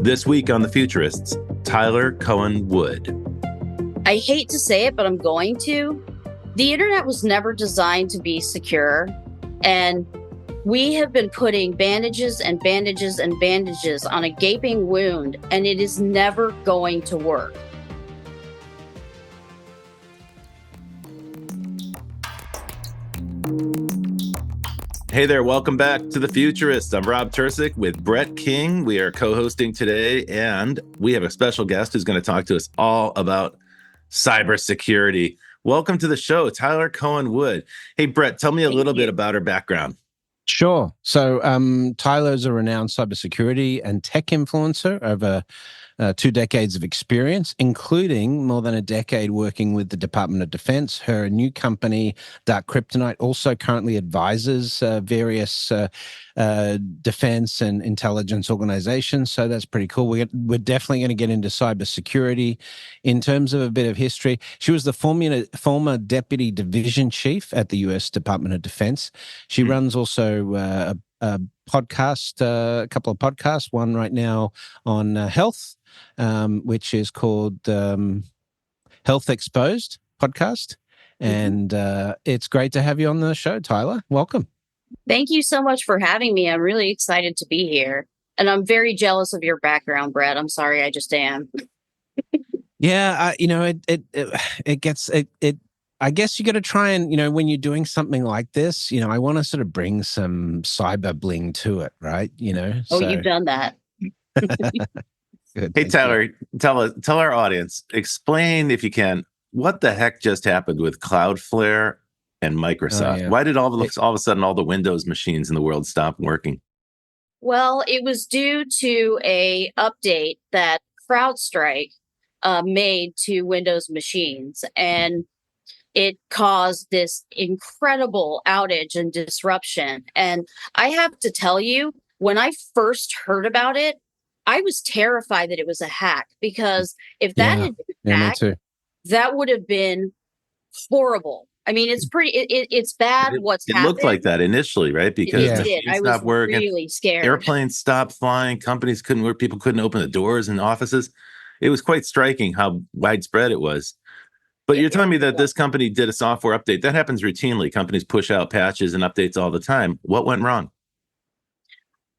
This week on The Futurists, Tyler Cohen Wood. I hate to say it, but I'm going to. The internet was never designed to be secure, and we have been putting bandages and bandages and bandages on a gaping wound, and it is never going to work. Hey there, welcome back to The Futurists. I'm Rob Tersick with Brett King. We are co-hosting today, and we have a special guest who's going to talk to us all about cybersecurity. Welcome to the show, Tyler Cohen Wood. Hey, Brett, tell me a little bit about her background. Sure. So Tyler's a renowned cybersecurity and tech influencer over 2 decades of experience, including more than a decade working with the Department of Defense. Her new company, Dark Kryptonite, also currently advises various defense and intelligence organizations. So that's pretty cool. We're definitely going to get into cybersecurity. In terms of a bit of history, she was the former deputy division chief at the U.S. Department of Defense. She runs also a podcast, a couple of podcasts, one right now on health, which is called Health Exposed podcast. And it's great to have you on the show, Tyler. Welcome. Thank you so much for having me. I'm really excited to be here. And I'm very jealous of your background, Brett. I'm sorry, I just am. Yeah, it gets I guess you got to try and, when you're doing something like this, I want to sort of bring some cyber bling to it, right? Oh, you've done that. Good, hey, Tyler, tell our audience, explain, if you can, what the heck just happened with Cloudflare and Microsoft? Yeah. Why did all of a sudden all the Windows machines in the world stop working? Well, it was due to a update that CrowdStrike made to Windows machines, and it caused this incredible outage and disruption. And I have to tell you, when I first heard about it, I was terrified that it was a hack, because if that had been a hack, that would have been horrible. I mean, it's bad what's happened. It looked like that initially, right? Because it did. I was really scared. Airplanes stopped flying. Companies couldn't work. People couldn't open the doors in offices. It was quite striking how widespread it was. But you're telling me that this company did a software update. That happens routinely. Companies push out patches and updates all the time. What went wrong?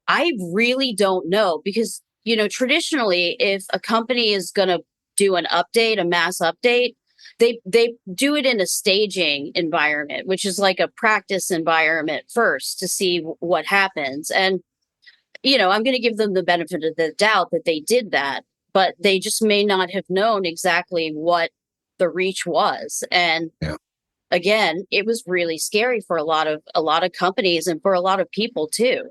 I really don't know, because, traditionally, if a company is going to do an update, a mass update, they do it in a staging environment, which is like a practice environment first to see what happens. And, I'm going to give them the benefit of the doubt that they did that, but they just may not have known exactly what the reach was. And again, it was really scary for a lot of companies and for a lot of people too.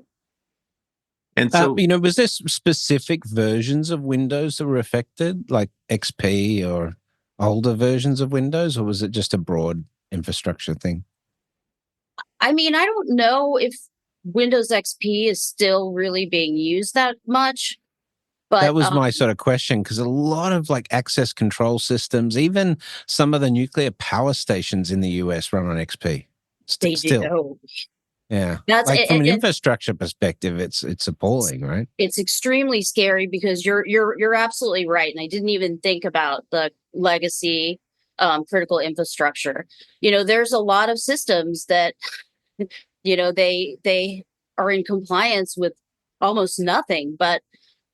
And so, was there specific versions of Windows that were affected, like XP or older versions of Windows, or was it just a broad infrastructure thing? I mean, I don't know if Windows XP is still really being used that much. But, that was my sort of question, because a lot of access control systems, even some of the nuclear power stations in the US run on XP. They still. do. Yeah. That's from an infrastructure perspective, it's appalling, right? It's extremely scary, because you're absolutely right. And I didn't even think about the legacy critical infrastructure. There's a lot of systems that, they are in compliance with almost nothing, but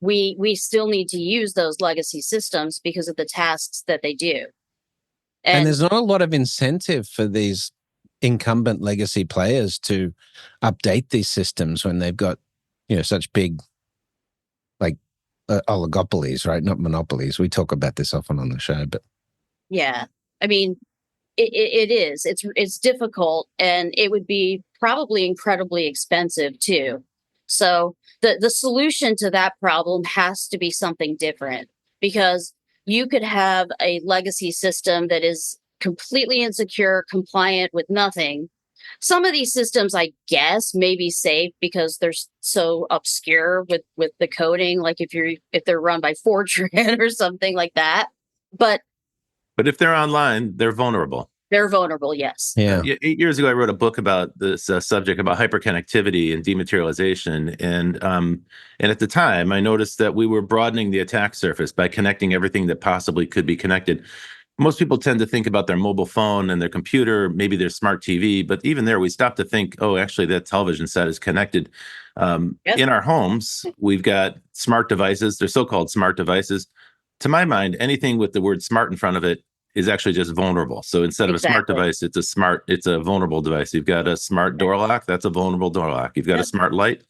we still need to use those legacy systems because of the tasks that they do. And there's not a lot of incentive for these incumbent legacy players to update these systems when they've got, such big, oligopolies, right? Not monopolies. We talk about this often on the show, but. Yeah. I mean, it is. It's difficult, and it would be probably incredibly expensive too. So the solution to that problem has to be something different, because you could have a legacy system that is completely insecure, compliant with nothing. Some of these systems, I guess, may be safe because they're so obscure with the coding, like if they're run by Fortran or something like that. But if they're online, they're vulnerable. They're vulnerable, yes. Yeah. 8 years ago, I wrote a book about this subject about hyperconnectivity and dematerialization, and at the time, I noticed that we were broadening the attack surface by connecting everything that possibly could be connected. Most people tend to think about their mobile phone and their computer, maybe their smart TV, but even there, we stop to think, oh, actually, that television set is connected. Yep. In our homes, we've got smart devices. They're so-called smart devices. To my mind, anything with the word smart in front of it is actually just vulnerable. So instead of a smart Exactly. device, it's a vulnerable device. You've got a smart door lock, that's a vulnerable door lock. You've got a Yep. smart light,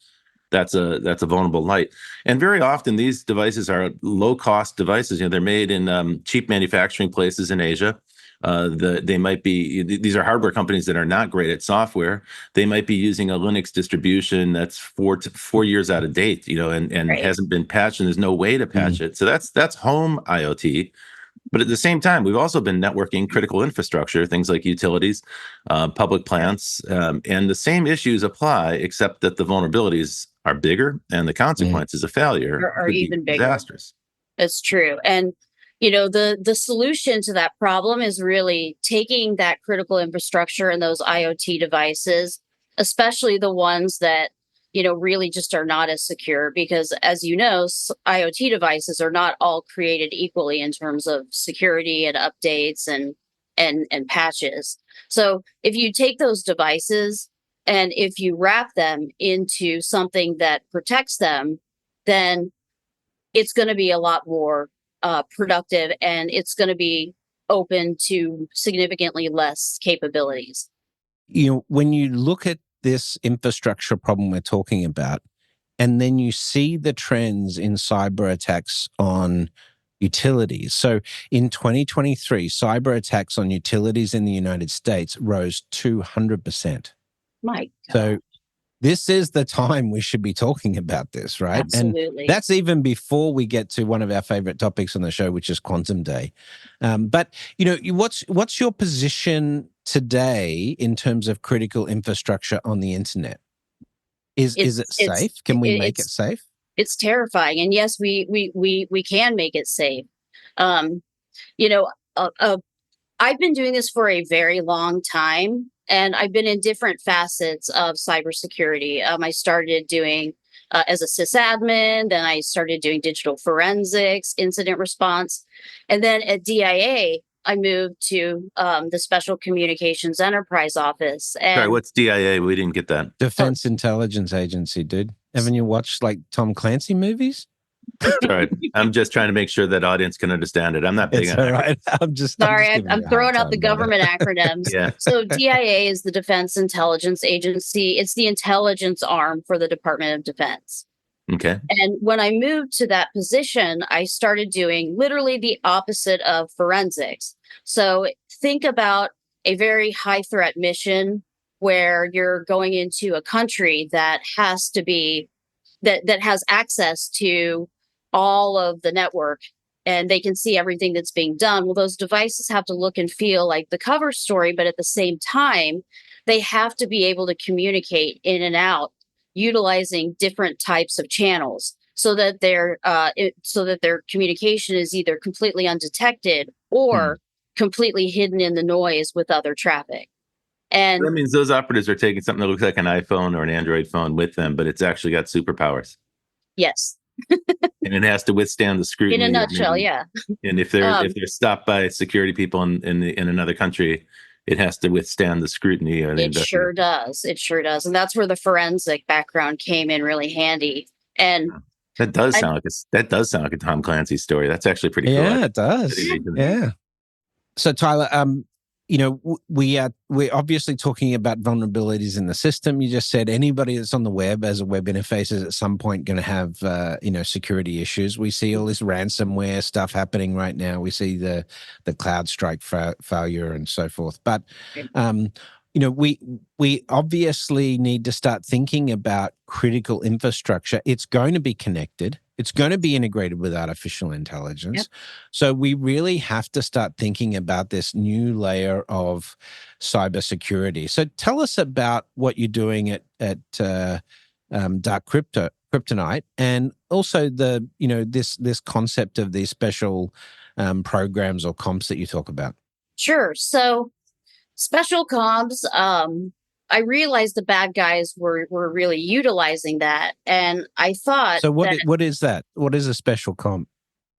that's a vulnerable light. And very often these devices are low cost devices. They're made in cheap manufacturing places in Asia. They might be, these are hardware companies that are not great at software. They might be using a Linux distribution that's 4 years out of date, and Right. hasn't been patched, and there's no way to patch it. So that's home IoT. But at the same time, we've also been networking critical infrastructure, things like utilities, public plants, and the same issues apply, except that the vulnerabilities are bigger and the consequences of failure Are could be even bigger. disastrous. That's true. And the solution to that problem is really taking that critical infrastructure and those IoT devices, especially the ones that really just are not as secure, because as you know, IoT devices are not all created equally in terms of security and updates and patches. So if you take those devices and if you wrap them into something that protects them, then it's going to be a lot more productive, and it's going to be open to significantly less capabilities. When you look at this infrastructure problem we're talking about, and then you see the trends in cyber attacks on utilities. So in 2023, cyber attacks on utilities in the United States rose 200%. My God. So this is the time we should be talking about this, right? Absolutely. And that's even before we get to one of our favorite topics on the show, which is Quantum Day. But what's your position today in terms of critical infrastructure on the internet? Is it safe? Can we make it safe? It's terrifying, and yes, we can make it safe. Um, you know, I've been doing this for a very long time, and I've been in different facets of cybersecurity. I started doing as a sysadmin, then I started doing digital forensics, incident response, and then at DIA, I moved to the Special Communications Enterprise Office. And Sorry, what's DIA? We didn't get that. Defense Intelligence Agency, dude. Haven't you watched like Tom Clancy movies? Sorry, I'm just trying to make sure that audience can understand it. I'm not big on all right. I'm just I'm throwing out the government acronyms. Yeah. So DIA is the Defense Intelligence Agency. It's the intelligence arm for the Department of Defense. Okay. And when I moved to that position, I started doing literally the opposite of forensics. So think about a very high threat mission where you're going into a country that has to be that has access to all of the network, and they can see everything that's being done. Well, those devices have to look and feel like the cover story, but at the same time, they have to be able to communicate in and out utilizing different types of channels so that their communication is either completely undetected or completely hidden in the noise with other traffic. And that means those operatives are taking something that looks like an iPhone or an Android phone with them, but it's actually got superpowers. yes. And it has to withstand the scrutiny. In a nutshell, yeah. And if they're stopped by security people in another country, it has to withstand the scrutiny. It sure does. It sure does. And that's where the forensic background came in really handy. And that does sound like a Tom Clancy story. That's actually pretty cool. Yeah, it does. Yeah. So Tyler, we're obviously talking about vulnerabilities in the system. You just said anybody that's on the web as a web interface is at some point going to have, security issues. We see all this ransomware stuff happening right now. We see the CrowdStrike failure and so forth. But, we obviously need to start thinking about critical infrastructure. It's going to be connected. It's going to be integrated with artificial intelligence. Yep. So we really have to start thinking about this new layer of cybersecurity. So tell us about what you're doing at Dark Kryptonite, and also this concept of these special programs or comps that you talk about. Sure. So Special comms, I realized the bad guys were really utilizing that. And I thought So that, what is that? What is a special comp?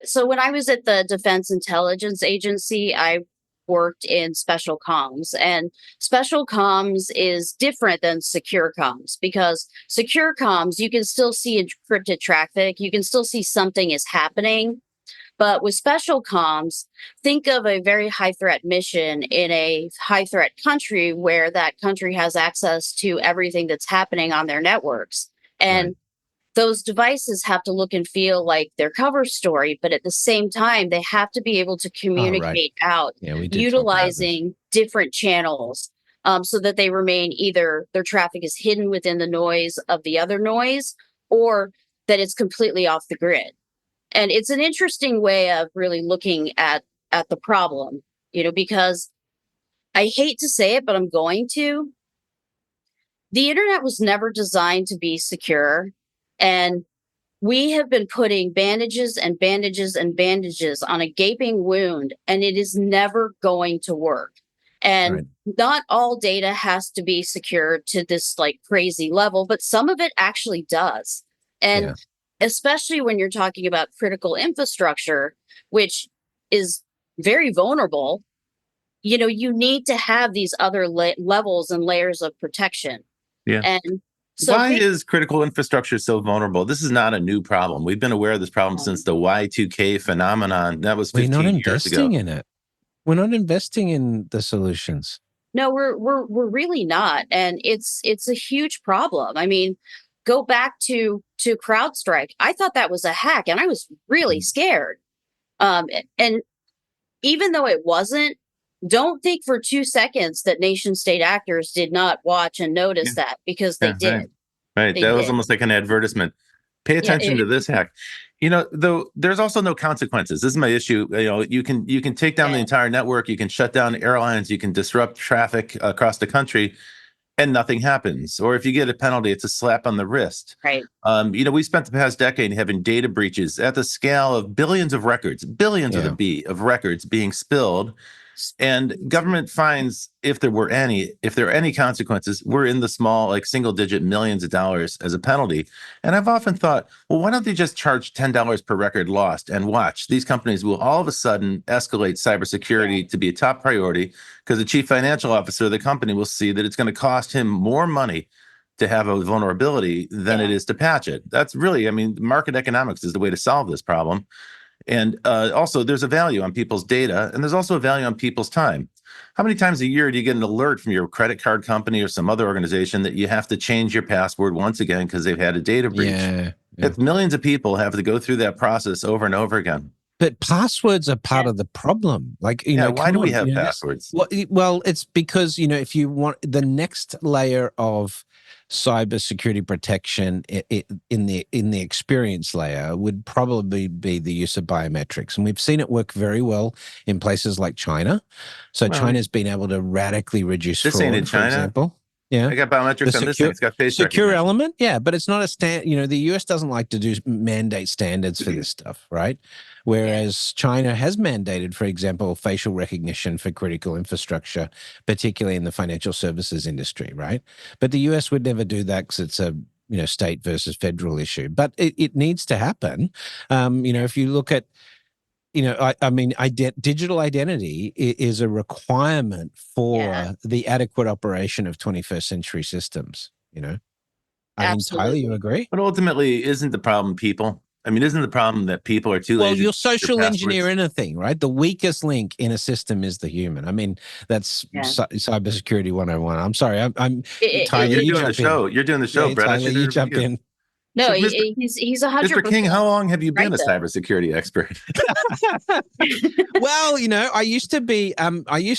so when I was at the Defense Intelligence Agency, I worked in special comms, and special comms is different than secure comms, because secure comms, you can still see encrypted traffic, you can still see something is happening. But with special comms, think of a very high threat mission in a high threat country where that country has access to everything that's happening on their networks. Right. And those devices have to look and feel like their cover story, but at the same time, they have to be able to Oh, right. communicate out Yeah, we did talk about this. utilizing different channels, so that they remain, either their traffic is hidden within the noise of the other noise, or that it's completely off the grid. And it's an interesting way of really looking at the problem, because I hate to say it, but I'm going to. The internet was never designed to be secure, and we have been putting bandages and bandages and bandages on a gaping wound, and it is never going to work. And Right. not all data has to be secure to this like crazy level, but some of it actually does. And Yeah. especially when you're talking about critical infrastructure, which is very vulnerable, you need to have these other levels and layers of protection. Yeah. And so Why is critical infrastructure so vulnerable? This is not a new problem. We've been aware of this problem since the Y2K phenomenon. That was We're 15 not years investing ago. in it. We're not investing in the solutions. No, we're really not, and it's a huge problem. I mean, go back to CrowdStrike. I thought that was a hack, and I was really scared. And even though it wasn't, don't think for 2 seconds that nation state actors did not watch and notice Yeah. that, because they Yeah, did. right. Right. They That was did. almost like an advertisement. Pay Yeah. attention to this hack. Though there's also no consequences. This is my issue. You can take down the Yeah. entire network, you can shut down airlines, you can disrupt traffic across the country, and nothing happens. Or if you get a penalty, it's a slap on the wrist. Right. We spent the past decade having data breaches at the scale of billions of records, billions Yeah. with a B of records being spilled. And government fines, if there are any consequences, we're in the small, like single digit millions of dollars as a penalty. And I've often thought, well, why don't they just charge $10 per record lost and watch? These companies will all of a sudden escalate cybersecurity to be a top priority, because the chief financial officer of the company will see that it's going to cost him more money to have a vulnerability than it is to patch it. That's really, market economics is the way to solve this problem. And also, there's a value on people's data, and there's also a value on people's time. How many times a year do you get an alert from your credit card company or some other organization that you have to change your password once again because they've had a data breach? Yeah. It's millions of people have to go through that process over and over again. But passwords are part of the problem. Like, why do we have you know, passwords? Well, it's because, if you want the next layer of cybersecurity protection in the experience layer would probably be the use of biometrics. And we've seen it work very well in places like China. So Well, China's been able to radically reduce this fraud, ain't in for China. example. Yeah. I got biometrics on this thing. It's got face secure recognition. element. Yeah, but it's not a the US doesn't like to do mandate standards for this stuff, right? Whereas China has mandated, for example, facial recognition for critical infrastructure, particularly in the financial services industry, right? But the US would never do that because it's a state versus federal issue. But it needs to happen. If you look at digital identity is a requirement for the adequate operation of 21st century systems, Tyler, you agree? But ultimately, isn't the problem people? Isn't the problem that people are too lazy? Well, you'll social engineer anything, right? The weakest link in a system is the human. That's cybersecurity 101. I'm sorry. I'm Tyler, you're doing the show. You're doing the show, Brett. Tyler, you jump in. No, he's 100%. Mr. King, how long have you been a cybersecurity expert? Well, I used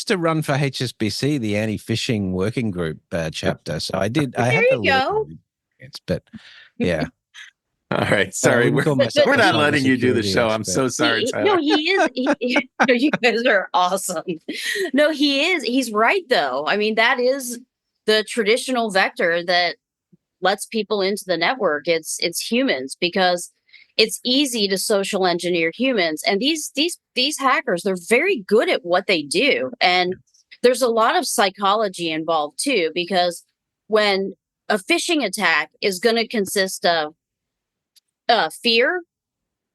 to run for HSBC, the anti-phishing working group chapter. So I did. There you go. But yeah. All right. Sorry. We're not letting you do the show. I'm so sorry, Tyler. No, he is. You guys are awesome. No, he is. He's right, though. That is the traditional vector that lets people into the network. It's humans, because it's easy to social engineer humans. And these hackers, they're very good at what they do. And there's a lot of psychology involved too, because when a phishing attack is going to consist of fear,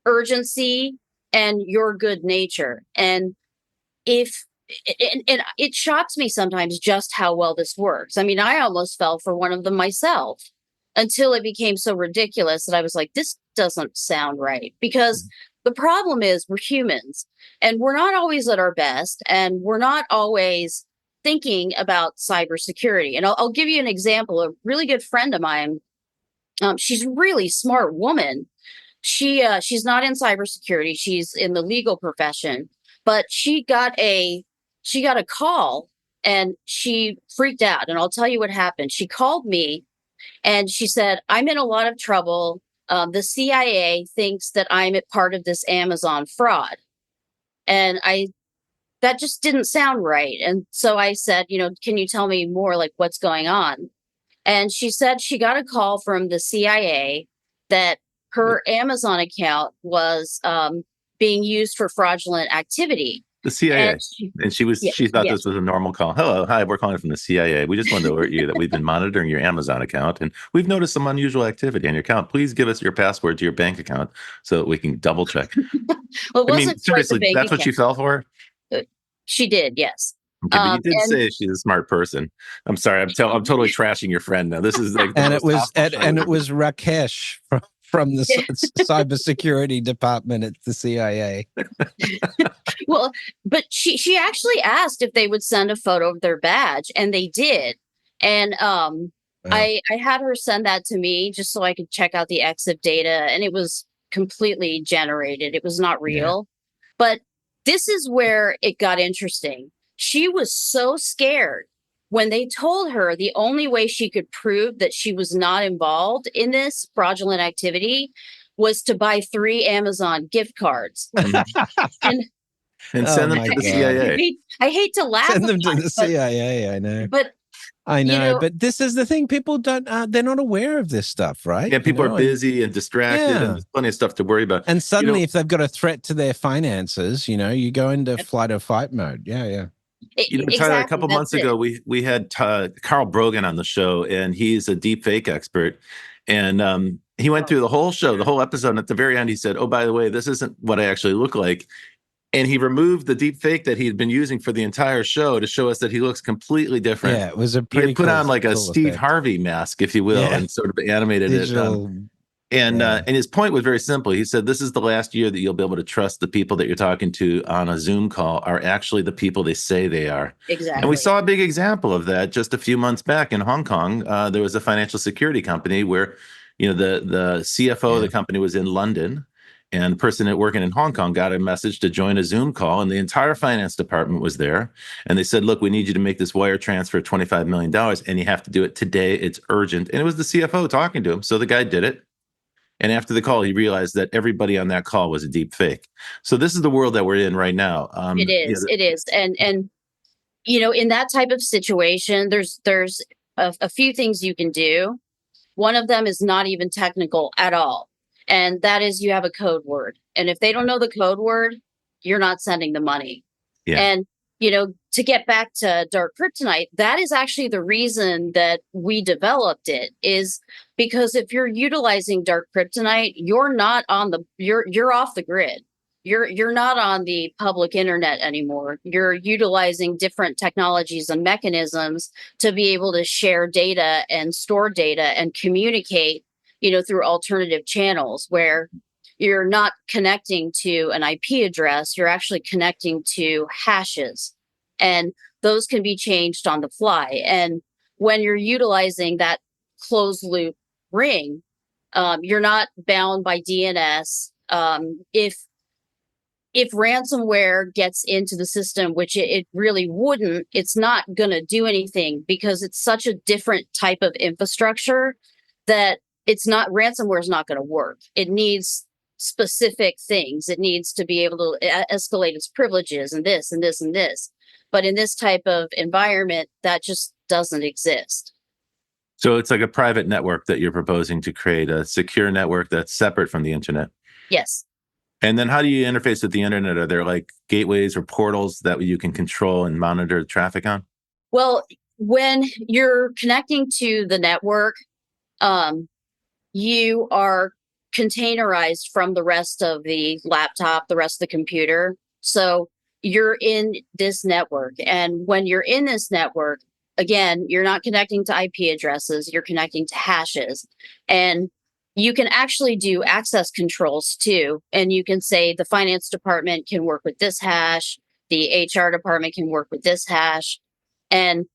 urgency, and your good nature. And if and it shocks me sometimes just how well this works. I mean, I almost fell for one of them myself until it became so ridiculous that I was like, this doesn't sound right. Because the problem is we're humans and we're not always at our best, and we're not always thinking about cybersecurity. And I'll give you an example. A really good friend of mine, she's a really smart woman. She's not in cybersecurity. She's in the legal profession, but she got a call and she freaked out. And I'll tell you what happened. She called me and she said, I'm in a lot of trouble. The CIA thinks that I'm a part of this Amazon fraud. And that just didn't sound right. And so I said, can you tell me more, like what's going on? And she said she got a call from the CIA that her Amazon account was being used for fraudulent activity. The CIA. And she thought yes. this was a normal call. Hello, hi, we're calling from the CIA. We just wanted to alert you that we've been monitoring your Amazon account and we've noticed some unusual activity on your account. Please give us your password to your bank account so that we can double check. Well, I mean, seriously, that's what she fell for? She did, yes. Okay, but you did say she's a smart person. I'm sorry, I'm totally trashing your friend now. This is like and it was Rakesh from the cybersecurity department at the CIA. Well, but she actually asked if they would send a photo of their badge, and they did. And I had her send that to me just so I could check out the EXIF data, and it was completely generated. It was not real. Yeah. But this is where it got interesting. She was so scared when they told her the only way she could prove that she was not involved in this fraudulent activity was to buy 3 Amazon gift cards. and send them to the CIA. I hate to laugh. Send them to the CIA, I know. But I know, but this is the thing. People don't, they're not aware of this stuff, right? Yeah, people are busy and distracted, and there's plenty of stuff to worry about. And suddenly, if they've got a threat to their finances, you go into flight or fight mode. Yeah. Tyler, a couple months ago, we had Carl Brogan on the show, and he's a deep fake expert. And he went through the whole show, the whole episode. And at the very end, he said, oh, by the way, this isn't what I actually look like. And he removed the deep fake that he had been using for the entire show to show us that he looks completely different. Yeah, it was a he pretty had put on like a Steve Harvey mask, if you will, and sort of animated Digital, it. And his point was very simple. He said, this is the last year that you'll be able to trust the people that you're talking to on a Zoom call are actually the people they say they are. Exactly. And we saw a big example of that just a few months back in Hong Kong. There was a financial security company where, the CFO of the company was in London. And the person working in Hong Kong got a message to join a Zoom call, and the entire finance department was there. And they said, look, we need you to make this wire transfer of $25 million, and you have to do it today. It's urgent. And it was the CFO talking to him. So the guy did it. And after the call, he realized that everybody on that call was a deep fake. So this is the world that we're in right now. It is. And in that type of situation, there's a few things you can do. One of them is not even technical at all. And that is you have a code word. And if they don't know the code word, you're not sending the money. Yeah. And, to get back to dark kryptonite, that is actually the reason that we developed it, is because if you're utilizing dark kryptonite, you're off the grid. You're not on the public internet anymore. You're utilizing different technologies and mechanisms to be able to share data and store data and communicate through alternative channels where you're not connecting to an IP address, you're actually connecting to hashes. And those can be changed on the fly. And when you're utilizing that closed loop ring, you're not bound by DNS. If ransomware gets into the system, which it really wouldn't, it's not going to do anything because it's such a different type of infrastructure that ransomware is not going to work. It needs specific things. It needs to be able to escalate its privileges and this and this and this. But in this type of environment, that just doesn't exist. So it's like a private network that you're proposing to create, a secure network that's separate from the internet. Yes. And then how do you interface with the internet? Are there like gateways or portals that you can control and monitor the traffic on? Well, when you're connecting to the network, you are containerized from the rest of the laptop, the rest of the computer. So you're in this network. And when you're in this network, again, you're not connecting to IP addresses, you're connecting to hashes. And you can actually do access controls too. And you can say the finance department can work with this hash, the HR department can work with this hash. And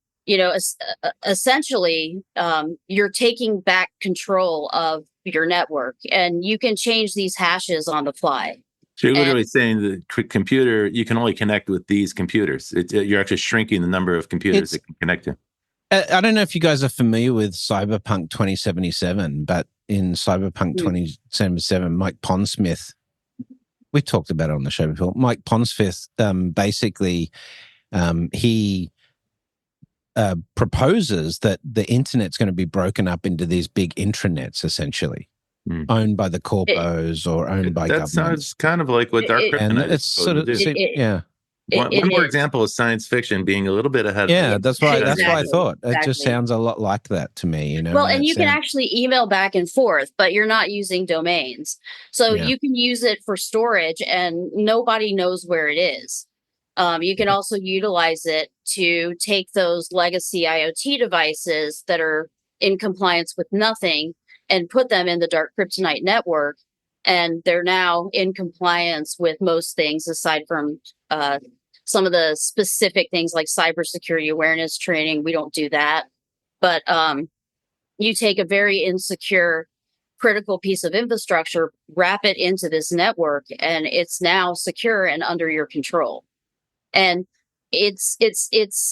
essentially, you're taking back control of your network, and you can change these hashes on the fly. So you're And literally saying the computer, you can only connect with these computers. You're actually shrinking the number of computers it can connect to. I don't know if you guys are familiar with Cyberpunk 2077, but in Cyberpunk 2077, Mike Pondsmith, we talked about it on the show before. Mike Pondsmith, basically, he proposes that the internet's going to be broken up into these big intranets, essentially, owned by the corpos or owned by governments. That sounds kind of like what Dark Kryptonite is supposed to do. One more example is science fiction being a little bit ahead. Yeah, that's right. Exactly. That's why I thought. It Exactly. just sounds a lot like that to me, Well, and you can actually email back and forth, but you're not using domains. So you can use it for storage and nobody knows where it is. You can also utilize it to take those legacy IoT devices that are in compliance with nothing and put them in the Dark Kryptonite network. And they're now in compliance with most things aside from some of the specific things like cybersecurity awareness training. We don't do that. But you take a very insecure, critical piece of infrastructure, wrap it into this network, and it's now secure and under your control. And it's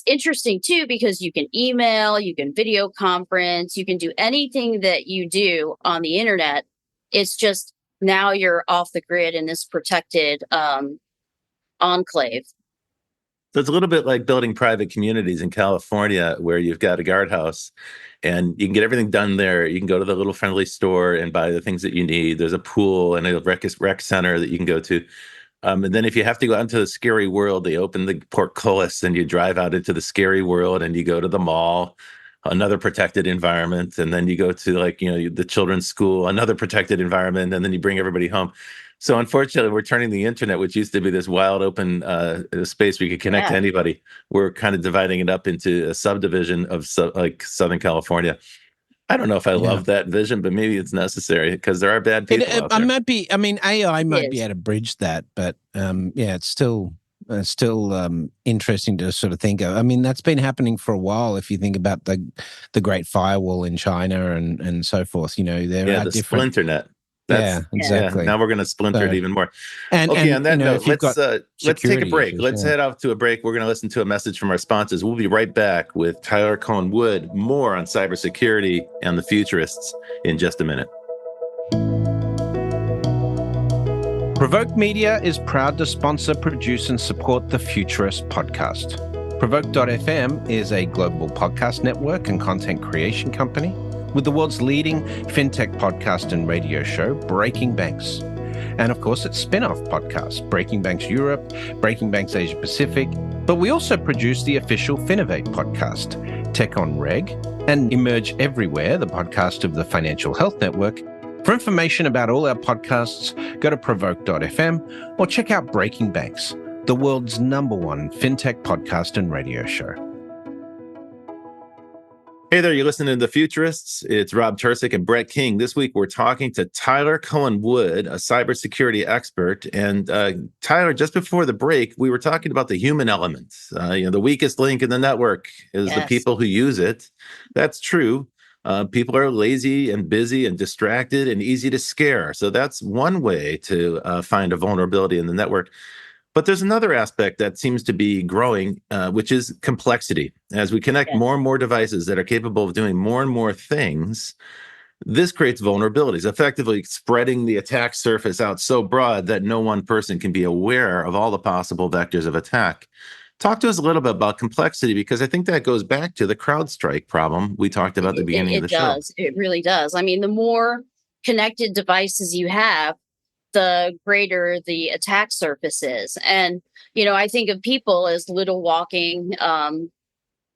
interesting too, because you can email, you can video conference, you can do anything that you do on the internet. It's just now you're off the grid in this protected enclave. So it's a little bit like building private communities in California where you've got a guardhouse and you can get everything done there. You can go to the little friendly store and buy the things that you need. There's a pool and a rec center that you can go to. And then if you have to go out into the scary world, they open the portcullis and you drive out into the scary world and you go to the mall, another protected environment. And then you go to the children's school, another protected environment. And then you bring everybody home. So unfortunately, we're turning the internet, which used to be this wild open space where you could connect to anybody. We're kind of dividing it up into a subdivision of Southern California. I don't know if I love that vision, but maybe it's necessary because there are bad people out there. AI might be able to bridge that, but it's still interesting to sort of think of. I mean, that's been happening for a while. If you think about the Great Firewall in China and so forth, there are the different Splinternet. Exactly. Now we're going to splinter it even more. On that note, let's take a break. Let's head off to a break. We're going to listen to a message from our sponsors. We'll be right back with Tyler Cohen Wood, more on cybersecurity and the futurists in just a minute. Provoke Media is proud to sponsor, produce, and support the Futurist podcast. Provoke.fm is a global podcast network and content creation company with the world's leading fintech podcast and radio show, Breaking Banks. And of course, its spin-off podcast, Breaking Banks Europe, Breaking Banks Asia Pacific. But we also produce the official Finovate podcast, Tech on Reg, and Emerge Everywhere, the podcast of the Financial Health Network. For information about all our podcasts, go to provoke.fm or check out Breaking Banks, the world's #1 fintech podcast and radio show. Hey there, you're listening to The Futurists. It's Rob Tercek and Brett King. This week, we're talking to Tyler Cohen Wood, a cybersecurity expert. And Tyler, just before the break, we were talking about the human element. The weakest link in the network is the people who use it. That's true. People are lazy and busy and distracted and easy to scare. So that's one way to find a vulnerability in the network. But there's another aspect that seems to be growing, which is complexity. As we connect more and more devices that are capable of doing more and more things, this creates vulnerabilities, effectively spreading the attack surface out so broad that no one person can be aware of all the possible vectors of attack. Talk to us a little bit about complexity, because I think that goes back to the CrowdStrike problem we talked about at the beginning of the show. It really does. I mean, the more connected devices you have, the greater the attack surface is. And, I think of people as little walking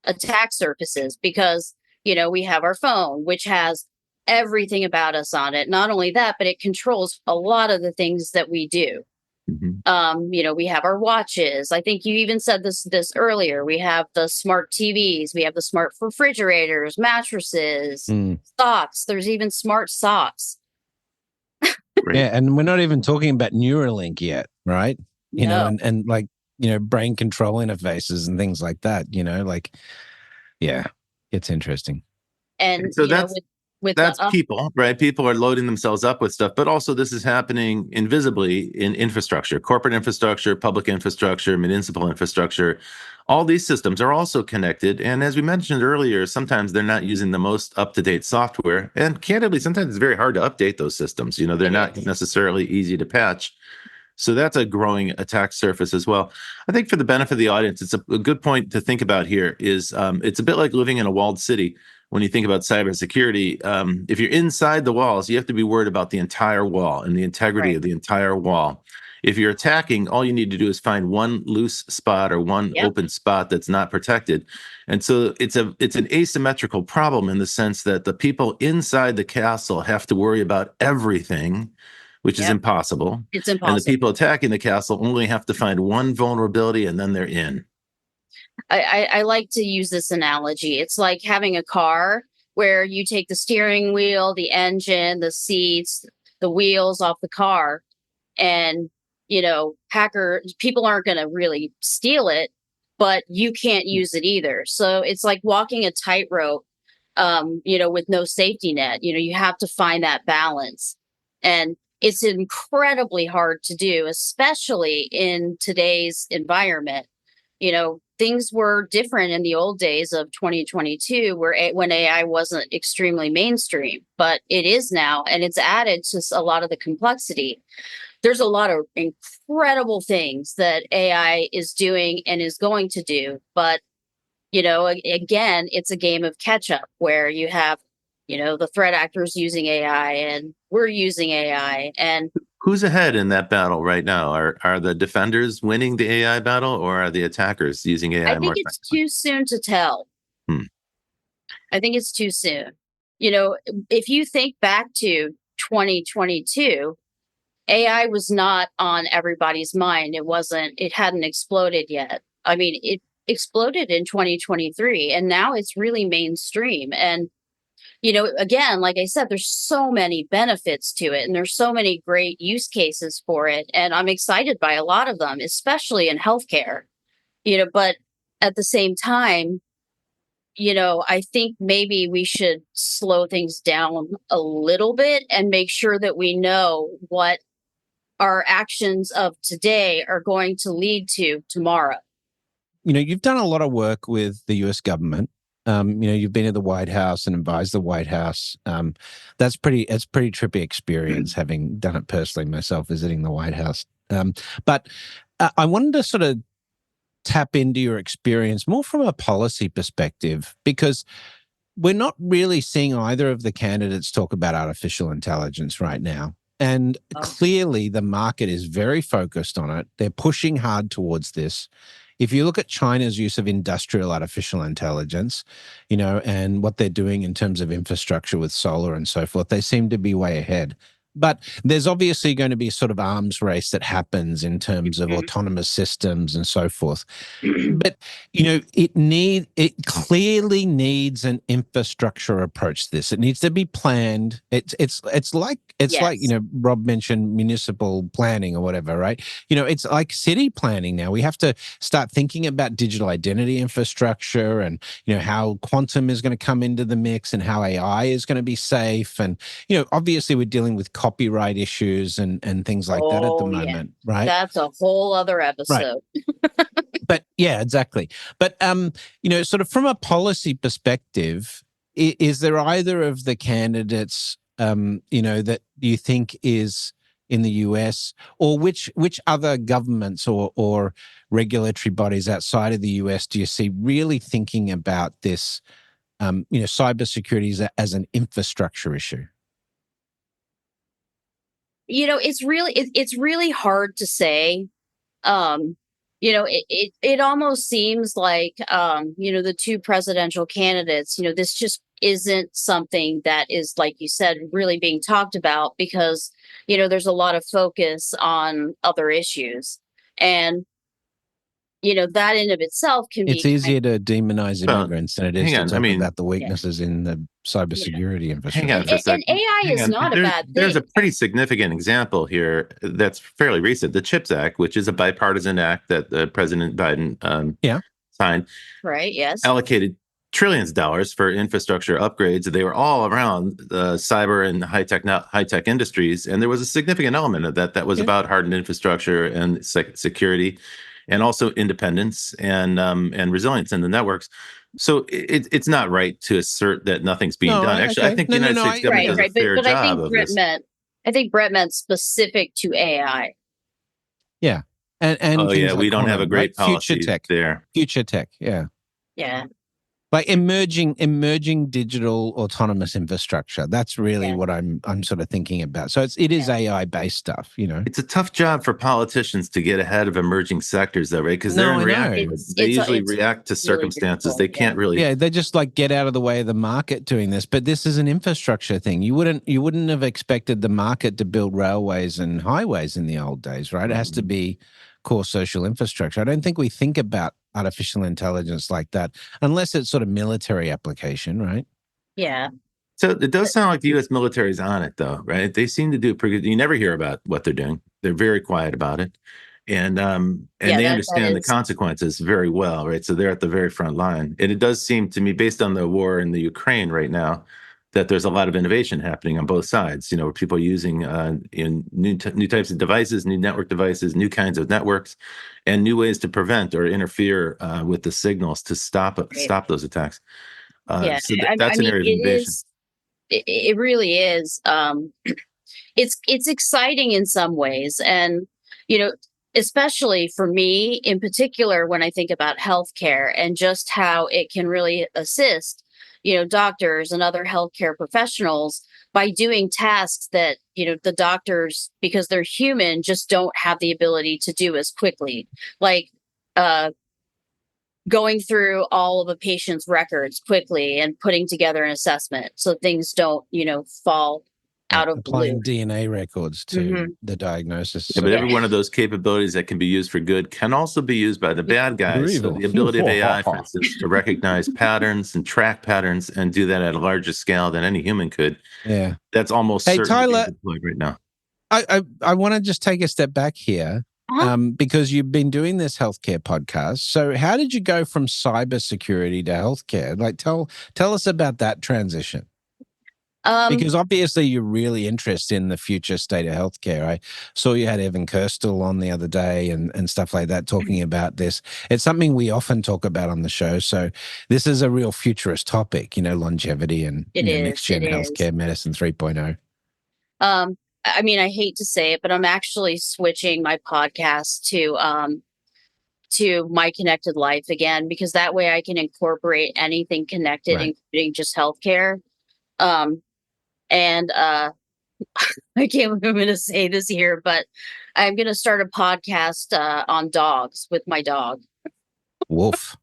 attack surfaces because, we have our phone, which has everything about us on it. Not only that, but it controls a lot of the things that we do. We have our watches. I think you even said this earlier. We have the smart TVs, we have the smart refrigerators, mattresses, socks. There's even smart socks. Yeah, and we're not even talking about Neuralink yet, right? And like, brain control interfaces and things like that, yeah, it's interesting. And so that's people, right? People are loading themselves up with stuff, but also this is happening invisibly in infrastructure, corporate infrastructure, public infrastructure, municipal infrastructure. All these systems are also connected. And as we mentioned earlier, sometimes they're not using the most up-to-date software. And candidly, sometimes it's very hard to update those systems. They're not necessarily easy to patch. So that's a growing attack surface as well. I think for the benefit of the audience, it's a good point to think about here is it's a bit like living in a walled city. When you think about cybersecurity, if you're inside the walls, you have to be worried about the entire wall and the integrity of the entire wall. If you're attacking, all you need to do is find one loose spot or one open spot that's not protected. And so it's an asymmetrical problem in the sense that the people inside the castle have to worry about everything, which is impossible. It's impossible. And the people attacking the castle only have to find one vulnerability and then they're in. I like to use this analogy. It's like having a car where you take the steering wheel, the engine, the seats, the wheels off the car, and people aren't going to really steal it, but you can't use it either. So it's like walking a tightrope, with no safety net. You have to find that balance, and it's incredibly hard to do, especially in today's environment. Things were different in the old days of 2022 when AI wasn't extremely mainstream, but it is now, and it's added to a lot of the complexity. There's a lot of incredible things that AI is doing and is going to do, but again, it's a game of catch up where you have the threat actors using AI and we're using AI. And who's ahead in that battle right now? Are the defenders winning the AI battle, or are the attackers using AI more? I think it's too soon to tell. I think it's too soon. If you think back to 2022, AI was not on everybody's mind. It hadn't exploded yet. I mean, it exploded in 2023, and now it's really mainstream. And again, like I said, there's so many benefits to it and there's so many great use cases for it. And I'm excited by a lot of them, especially in healthcare, but at the same time, I think maybe we should slow things down a little bit and make sure that we know what our actions of today are going to lead to tomorrow. You've done a lot of work with the US government. You've been at the White House and advised the White House. It's pretty trippy experience, having done it personally myself, visiting the White House. But I wanted to sort of tap into your experience more from a policy perspective, because we're not really seeing either of the candidates talk about artificial intelligence right now. And clearly the market is very focused on it. They're pushing hard towards this. If you look at China's use of industrial artificial intelligence, and what they're doing in terms of infrastructure with solar and so forth, they seem to be way ahead. But there's obviously going to be a sort of arms race that happens in terms of autonomous systems and so forth. But, it clearly needs an infrastructure approach to this. It needs to be planned. It's like, Rob mentioned municipal planning or whatever, right? It's like city planning now. We have to start thinking about digital identity infrastructure and, how quantum is going to come into the mix and how AI is going to be safe. And, obviously we're dealing with copyright issues and things like that at the moment, right? That's a whole other episode. Right. But yeah, exactly. But, sort of from a policy perspective, is there either of the candidates, that you think is in the US, or which other governments or regulatory bodies outside of the US do you see really thinking about this, cybersecurity as an infrastructure issue? it's really hard to say. It almost seems like, the two presidential candidates, this just isn't something that is, like you said, really being talked about because, there's a lot of focus on other issues. And, that in of itself can It's be easier to demonize Well, immigrants than it is hang to on. I talk mean, about the weaknesses in the cybersecurity hang infrastructure. on for a and second. AI Hang is on. not a bad There's a thing. pretty significant example here that's fairly recent. The CHIPS Act, which is a bipartisan act that President Biden Yeah. signed, Right. Yes. allocated trillions of dollars for infrastructure upgrades. They were all around the cyber and high tech industries, and there was a significant element of that was about hardened infrastructure and security, and also independence and resilience in the networks. So it's not right to assert that nothing's being No, done. right, Actually, I okay. think the No, United no, States government does a Right. fair But I job think of this. Brett meant specific to AI. Yeah. And Oh things yeah, like we don't have a quantum, great right? Future policy tech. there. Future tech, yeah. Yeah. Like emerging digital autonomous infrastructure. That's really Yeah. what I'm sort of thinking about. So it is AI based stuff, It's a tough job for politicians to get ahead of emerging sectors, though, right? Because they're No, in I know. reactive. They usually react to really circumstances. difficult, They can't really. Yeah, they just like get out of the way of the market doing this. But this is an infrastructure thing. You wouldn't have expected the market to build railways and highways in the old days, right? It has to be core social infrastructure. I don't think we think about artificial intelligence like that unless it's sort of military application, right? Yeah. So it does sound like the U.S. military is on it, though, right? They seem to do pretty good. You never hear about what they're doing. They're very quiet about it, and Yeah, they that understand the is consequences very well, right? So they're at the very front line, and it does seem to me, based on the war in the Ukraine right now, that there's a lot of innovation happening on both sides. Where people are using in new types of devices, new network devices, new kinds of networks, and new ways to prevent or interfere with the signals to stop great. those attacks. Yeah. So I that's an mean, area of innovation. it really is. It's exciting in some ways, and you know, especially for me in particular, when I think about healthcare and just how it can really assist, doctors and other healthcare professionals by doing tasks that the doctors, because they're human, just don't have the ability to do as quickly, like uh going through all of a patient's records quickly and putting together an assessment so things don't, fall Right. out of the Applying loop. DNA records to the diagnosis. Yeah, but So every one of those capabilities that can be used for good can also be used by the bad or guys. So evil. the ability of AI, for instance, to recognize patterns and track patterns and do that at a larger scale than any human could, Yeah. that's almost Hey, certainly being Tyler, deployed right now. I want to just take a step back here because you've been doing this healthcare podcast. So how did you go from cybersecurity to healthcare? Like tell us about that transition. Because obviously you're really interested in the future state of healthcare. I saw you had Evan Kirstel on the other day and stuff like that talking about this. It's something we often talk about on the show. So this is a real futurist topic, longevity and next gen healthcare medicine 3.0. I mean, I hate to say it, but I'm actually switching my podcast to My Connected Life again, because that way I can incorporate anything connected, Right. including just healthcare. And I can't believe I'm going to say this here, but I'm going to start a podcast on dogs with my dog. Wolf.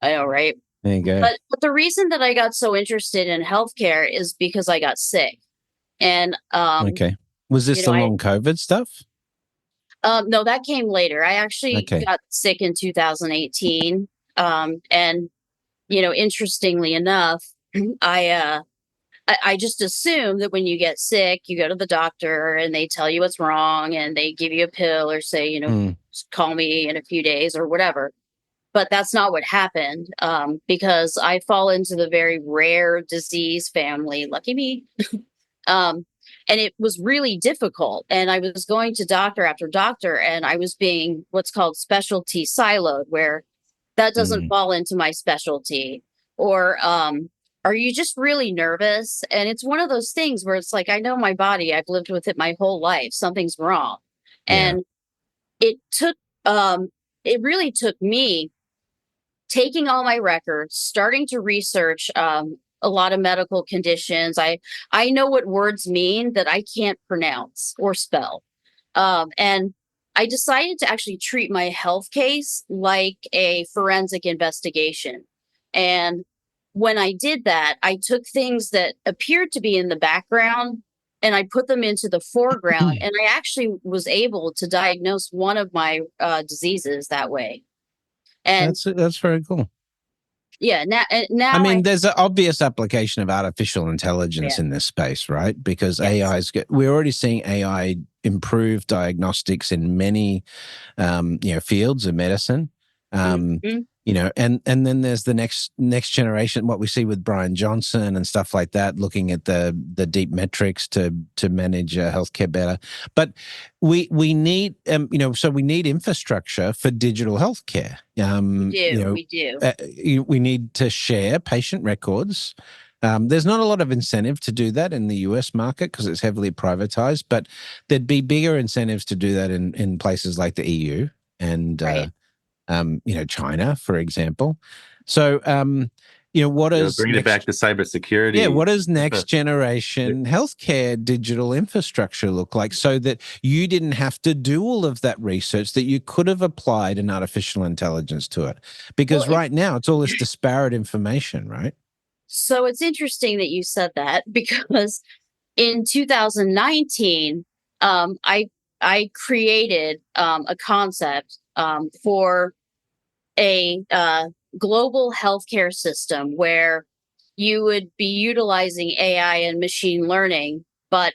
I know, right? There you go. But the reason that I got so interested in healthcare is because I got sick. And okay. Was this the long COVID stuff? No, that came later. I actually got sick in 2018. And interestingly enough, I just assume that when you get sick, you go to the doctor and they tell you what's wrong and they give you a pill or say, just call me in a few days or whatever. But that's not what happened, because I fall into the very rare disease family. Lucky me. And it was really difficult. And I was going to doctor after doctor, and I was being what's called specialty siloed, where that doesn't fall into my specialty. Or are you just really nervous? And it's one of those things where it's like, I know my body, I've lived with it my whole life. Something's wrong. And it really took me taking all my records, starting to research a lot of medical conditions. I know what words mean that I can't pronounce or spell. And I decided to actually treat my health case like a forensic investigation. And when I did that, I took things that appeared to be in the background and I put them into the foreground. And I actually was able to diagnose one of my diseases that way. And That's very cool. yeah, now I mean, there's an obvious application of artificial intelligence yeah, in this space, right? Because yes. we're already seeing AI improve diagnostics in many, fields of medicine. Mhm. And then there's the next generation, what we see with Brian Johnson and stuff like that, looking at the deep metrics to manage healthcare better. But we need, so we need infrastructure for digital healthcare. We do. We need to share patient records. There's not a lot of incentive to do that in the US market because it's heavily privatized, but there'd be bigger incentives to do that in places like the EU and Right. China, for example. So, what is bringing it back to cybersecurity. yeah, what does next generation healthcare digital infrastructure look like so that you didn't have to do all of that research, that you could have applied an artificial intelligence to it? Because Well, right now it's all this disparate information, right? so it's interesting that you said that because in 2019, I created a concept for a global healthcare system where you would be utilizing AI and machine learning, but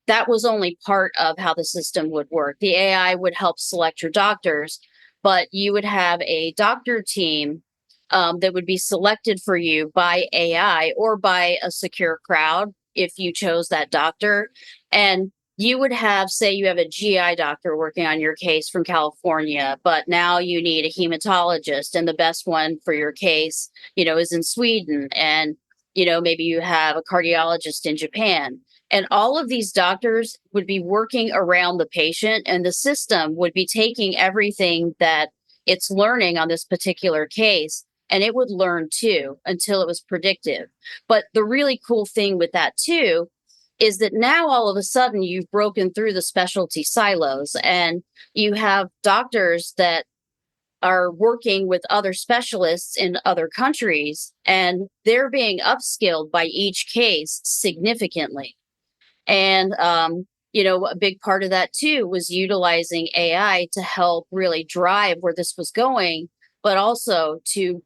that was only part of how the system would work. The AI would help select your doctors, but you would have a doctor team that would be selected for you by AI or by a secure crowd if you chose that doctor. And you would have, say, you have a GI doctor working on your case from California, but now you need a hematologist, and the best one for your case, is in Sweden. And, maybe you have a cardiologist in Japan. And all of these doctors would be working around the patient, and the system would be taking everything that it's learning on this particular case, and it would learn too until it was predictive. But the really cool thing with that too is that now all of a sudden you've broken through the specialty silos and you have doctors that are working with other specialists in other countries, and they're being upskilled by each case significantly. And, a big part of that too was utilizing AI to help really drive where this was going, but also to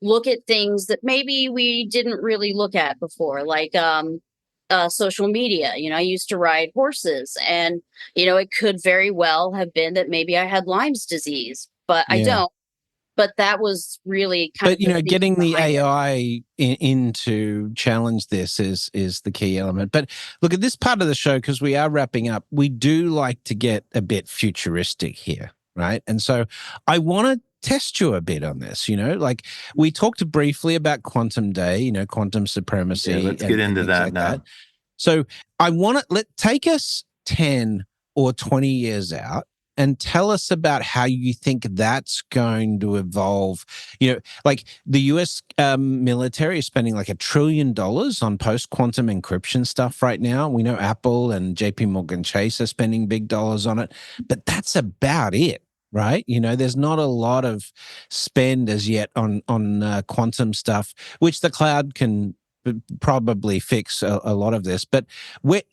look at things that maybe we didn't really look at before, like social media. I used to ride horses, and it could very well have been that maybe I had Lyme's disease, but I Yeah. don't. But that was really kind But of the thinking getting the behind it. AI in to challenge this is the key element. But look at this part of the show, because we are wrapping up. We do like to get a bit futuristic here, right? And so I want to test you a bit on this. Like we talked briefly about quantum day, quantum supremacy, Yeah, let's and get into things that like that. now. So I want to take us 10 or 20 years out and tell us about how you think that's going to evolve. Like the US military is spending like $1 trillion on post-quantum encryption stuff right now. We know Apple and JP Morgan Chase are spending big dollars on it, but that's about it. Right. There's not a lot of spend as yet on quantum stuff, which the cloud can probably fix a lot of this. But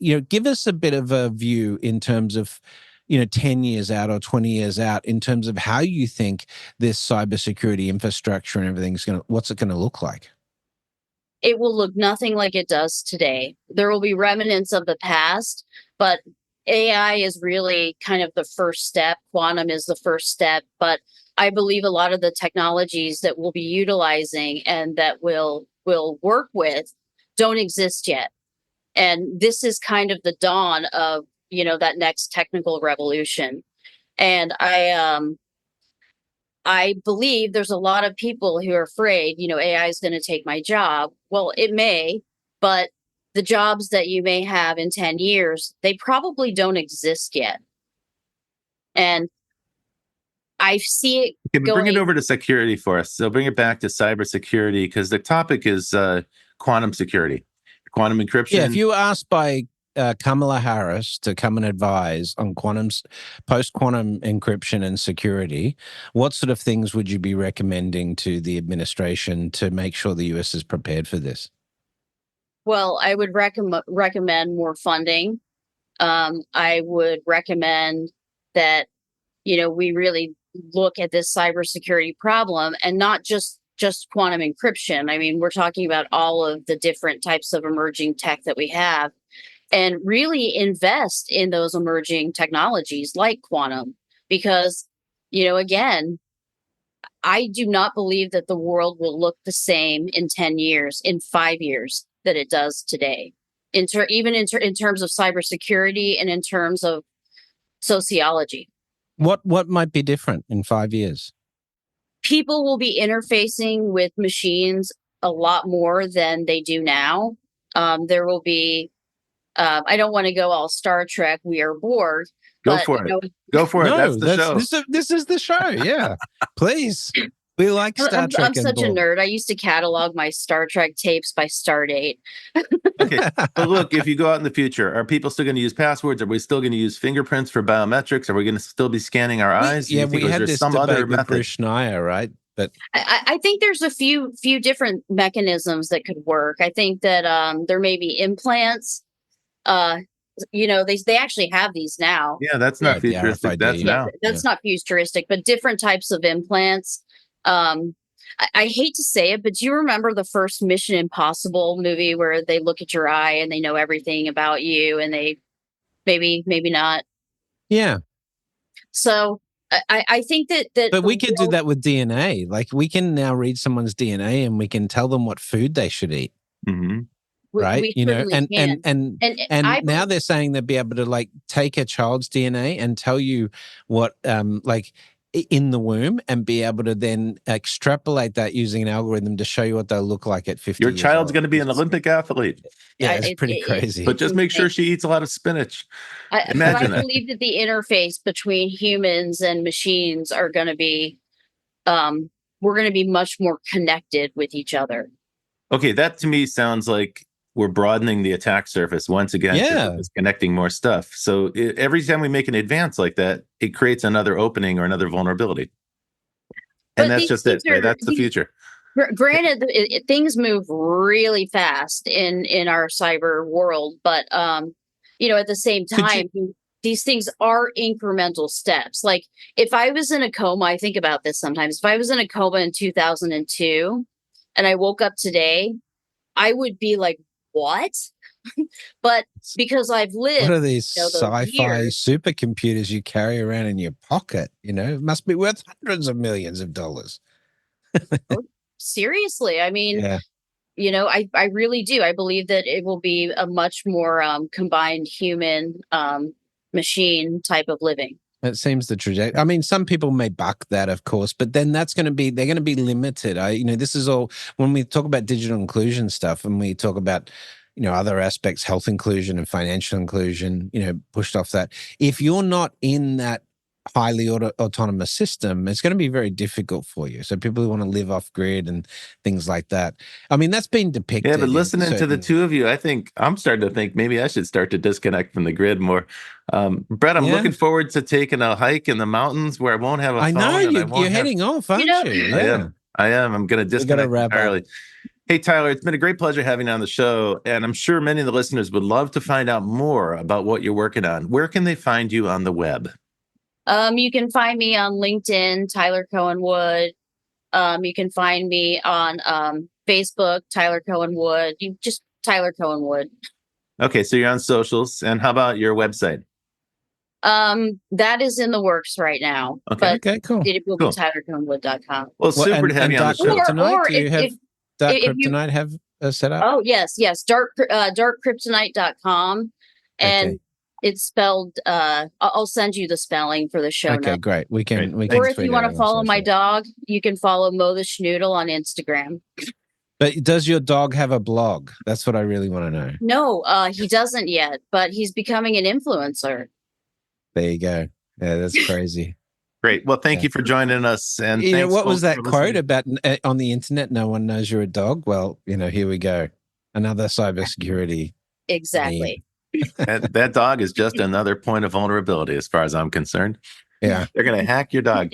give us a bit of a view in terms of 10 years out or 20 years out in terms of how you think this cybersecurity infrastructure and everything's what's it going to look like? It will look nothing like it does today. There will be remnants of the past, but AI is really kind of the first step. Quantum is the first step, but I believe a lot of the technologies that we'll be utilizing and that we'll work with don't exist yet. And this is kind of the dawn of, that next technical revolution. And I believe there's a lot of people who are afraid, AI is going to take my job. Well, it may, but the jobs that you may have in 10 years, they probably don't exist yet. And I see it Okay, but bring it going. over to security for us. So bring it back to cybersecurity, because the topic is quantum security, quantum encryption. Yeah, if you were asked by Kamala Harris to come and advise on post-quantum encryption and security, what sort of things would you be recommending to the administration to make sure the US is prepared for this? Well, I would recommend more funding. I would recommend that, we really look at this cybersecurity problem and not just quantum encryption. I mean, we're talking about all of the different types of emerging tech that we have, and really invest in those emerging technologies like quantum, because, again, I do not believe that the world will look the same in 10 years, in 5 years, that it does today. Even in terms of cybersecurity and in terms of sociology. What might be different in 5 years? People will be interfacing with machines a lot more than they do now. There will be, I don't want to go all Star Trek, we are bored. Go for it. Go for it. That's the show. This is the show. Yeah, please. We like Star Trek. I'm such a nerd. I used to catalog my Star Trek tapes by star date. Okay, but look, if you go out in the future, are people still going to use passwords? Are we still going to use fingerprints for biometrics? Are we going to still be scanning our eyes? Yeah, we had this debate with Bruce Schneier, right? But I think there's a few different mechanisms that could work. I think that there may be implants. They actually have these now. Yeah, that's not futuristic. That's now. That's not futuristic, but different types of implants. I hate to say it, but do you remember the first Mission Impossible movie where they look at your eye and they know everything about you, and they maybe not? Yeah. So I think that but we could do that with DNA. Like, we can now read someone's DNA and we can tell them what food they should eat. Mm-hmm. Right. We and now they're saying they'll be able to, like, take a child's DNA and tell you what in the womb, and be able to then extrapolate that using an algorithm to show you what they'll look like at 50 Your years child's old. going to be an Olympic athlete. Yeah, it's pretty crazy. But just make sure she eats a lot of spinach. Imagine I believe that the interface between humans and machines are going to be, we're going to be much more connected with each other. Okay, that to me sounds like we're broadening the attack surface once again. Yeah, it's connecting more stuff. So every time we make an advance like that, it creates another opening or another vulnerability. And that's just it. Right? That's the future. Granted, things move really fast in our cyber world, but at the same time, these things are incremental steps. Like, if I was in a coma, I think about this sometimes. If I was in a coma in 2002 and I woke up today, I would be like, what? But because I've lived, what are these sci-fi supercomputers you carry around in your pocket? It must be worth hundreds of millions of dollars. Seriously, I mean, I really do. I believe that it will be a much more combined human machine type of living. It seems the trajectory. I mean, some people may buck that, of course, but then they're going to be limited. This is all, when we talk about digital inclusion stuff, and we talk about, other aspects, health inclusion and financial inclusion, pushed off that. If you're not in that highly autonomous system, it's going to be very difficult for you. So people who want to live off grid and things like that. I mean, that's been depicted. Yeah, but listening to the two of you, I think I'm starting to think maybe I should start to disconnect from the grid more. Brett, I'm looking forward to taking a hike in the mountains where I won't have a phone. I know you're heading off, aren't you? Yeah. I am. I'm going to disconnect entirely. Hey, Tyler, it's been a great pleasure having you on the show. And I'm sure many of the listeners would love to find out more about what you're working on. Where can they find you on the web? You can find me on LinkedIn, Tyler Cohen Wood. You can find me on Facebook, Tyler Cohen Wood. You just Tyler Cohen Wood. Okay, so you're on socials. And how about your website? That is in the works right now. Okay, cool. It will be tylercohenwood.com. Well, super to have you on the show. Do you have Dark Kryptonite have a setup? Oh, yes. darkkryptonite.com. And it's spelled, I'll send you the spelling for the show notes. Okay, great. We can. Or if you want to follow my dog, you can follow Mo the Schnoodle on Instagram. But does your dog have a blog? That's what I really want to know. No, he doesn't yet, but he's becoming an influencer. There you go. Yeah, that's crazy. Great. Well, thank you for joining us. And You know, thanks, what was folks, that for quote listening. about on the internet? No one knows you're a dog. Well, here we go. Another cybersecurity. Exactly. That dog is just another point of vulnerability as far as I'm concerned. Yeah. They're going to hack your dog.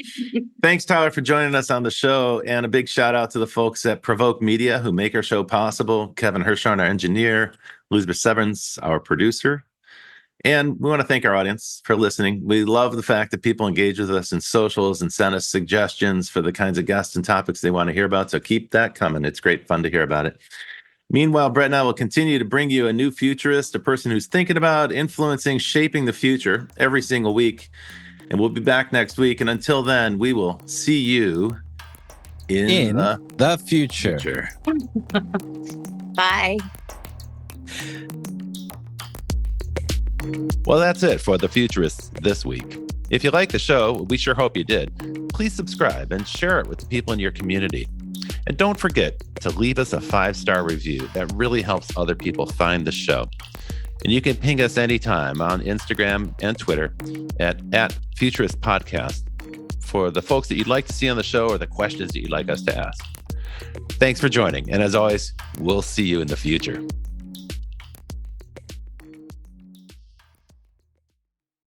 Thanks, Tyler, for joining us on the show. And a big shout out to the folks at Provoke Media who make our show possible. Kevin Hirschhorn, our engineer, Elizabeth Severance, our producer. And we want to thank our audience for listening. We love the fact that people engage with us in socials and send us suggestions for the kinds of guests and topics they want to hear about. So keep that coming. It's great fun to hear about it. Meanwhile, Brett and I will continue to bring you a new futurist, a person who's thinking about, influencing, shaping the future every single week. And we'll be back next week. And until then, we will see you in the future. Bye. Well, that's it for The Futurists this week. If you like the show, we sure hope you did. Please subscribe and share it with the people in your community. And don't forget to leave us a 5-star review. That really helps other people find the show. And you can ping us anytime on Instagram and Twitter at Futurist Podcast for the folks that you'd like to see on the show or the questions that you'd like us to ask. Thanks for joining. And as always, we'll see you in the future.